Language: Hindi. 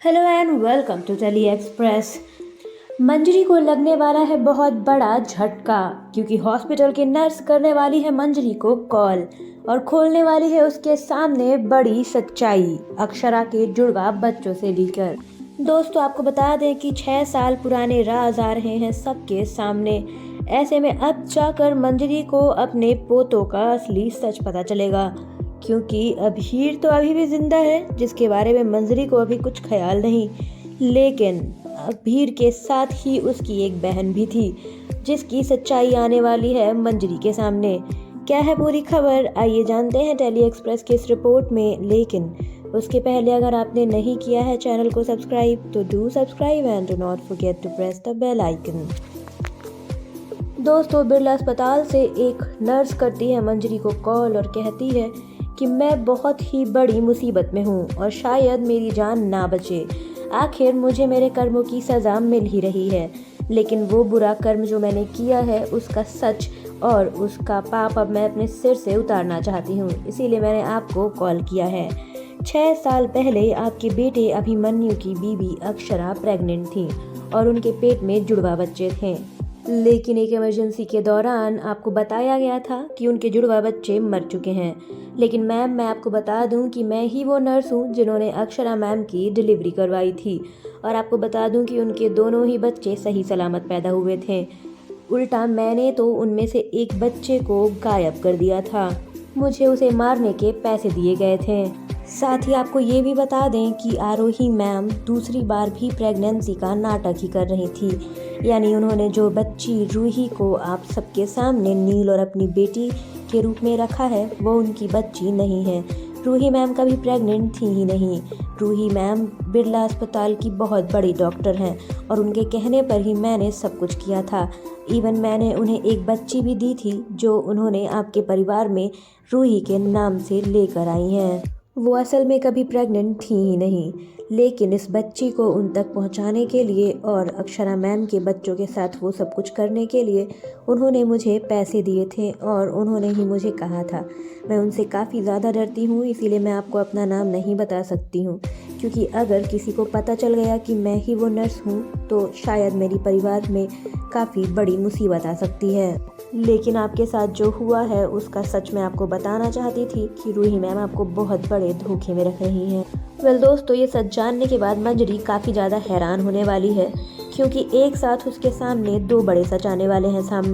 Hello and welcome to Tele Express. Manjari को लगने वाला है बहुत बड़ा झटका, क्योंकि हॉस्पिटल की नर्स करने वाली है मंजरी को कॉल और खोलने वाली है उसके सामने बड़ी सच्चाई अक्षरा के जुड़वा बच्चों से लेकर। दोस्तों, आपको बता दें कि 6 साल पुराने राज आ रहे हैं सबके सामने। ऐसे में अब जाकर मंजरी को अपने पोतों का असली सच पता चलेगा, क्योंकि अभीर तो अभी भी जिंदा है, जिसके बारे में मंजरी को अभी कुछ ख्याल नहीं। लेकिन अभीर के साथ ही उसकी एक बहन भी थी, जिसकी सच्चाई आने वाली है मंजरी के सामने। क्या है पूरी खबर, आइए जानते हैं टेली एक्सप्रेस की इस रिपोर्ट में। लेकिन उसके पहले अगर आपने नहीं किया है चैनल को सब्सक्राइब, तो do subscribe and do not forget to press the bell icon. दोस्तों, बिरला अस्पताल से एक नर्स करती है मंजरी को कॉल और कहती है कि मैं बहुत ही बड़ी मुसीबत में हूँ और शायद मेरी जान ना बचे। आखिर मुझे मेरे कर्मों की सज़ा मिल ही रही है, लेकिन वो बुरा कर्म जो मैंने किया है उसका सच और उसका पाप अब मैं अपने सिर से उतारना चाहती हूँ, इसीलिए मैंने आपको कॉल किया है। 6 साल पहले आपके बेटे अभिमन्यु की बीवी अक्षरा प्रेग्नेंट थी और उनके पेट में जुड़वा बच्चे थे। लेकिन एक इमरजेंसी के दौरान आपको बताया गया था कि उनके जुड़वा बच्चे मर चुके हैं। लेकिन मैम, मैं आपको बता दूं कि मैं ही वो नर्स हूं जिन्होंने अक्षरा मैम की डिलीवरी करवाई थी, और आपको बता दूं कि उनके दोनों ही बच्चे सही सलामत पैदा हुए थे। उल्टा मैंने तो उनमें से एक बच्चे को गायब कर दिया था। मुझे उसे मारने के पैसे दिए गए थे। साथ ही आपको ये भी बता दें कि आरोही मैम दूसरी बार भी प्रेगनेंसी का नाटक ही कर रही थी। यानी उन्होंने जो बच्ची रूही को आप सबके सामने नील और अपनी बेटी के रूप में रखा है, वो उनकी बच्ची नहीं है। रूही मैम कभी प्रेग्नेंट थी ही नहीं। रूही मैम बिरला अस्पताल की बहुत बड़ी डॉक्टर हैं और उनके कहने पर ही मैंने सब कुछ किया था। इवन मैंने उन्हें एक बच्ची भी दी थी जो उन्होंने आपके परिवार में रूही के नाम से लेकर आई हैं। वो असल में कभी प्रेग्नेंट थी ही नहीं, लेकिन इस बच्ची को उन तक पहुंचाने के लिए और अक्षरा मैम के बच्चों के साथ वो सब कुछ करने के लिए उन्होंने मुझे पैसे दिए थे और उन्होंने ही मुझे कहा था। मैं उनसे काफ़ी ज़्यादा डरती हूँ, इसीलिए मैं आपको अपना नाम नहीं बता सकती हूँ, क्योंकि अगर किसी को पता चल गया कि मैं ही वो नर्स हूँ तो शायद मेरे परिवार में काफ़ी बड़ी मुसीबत आ सकती है। लेकिन आपके साथ जो हुआ है उसका सच मैं आपको बताना चाहती थी कि रूही मैम आपको बहुत बड़े धोखे में रख रही हैं। वेल दोस्तों, ये सच जानने के बाद मंजरी काफ़ी ज़्यादा हैरान होने वाली है, क्योंकि एक साथ उसके सामने 2 बड़े सच आने वाले हैं सामने।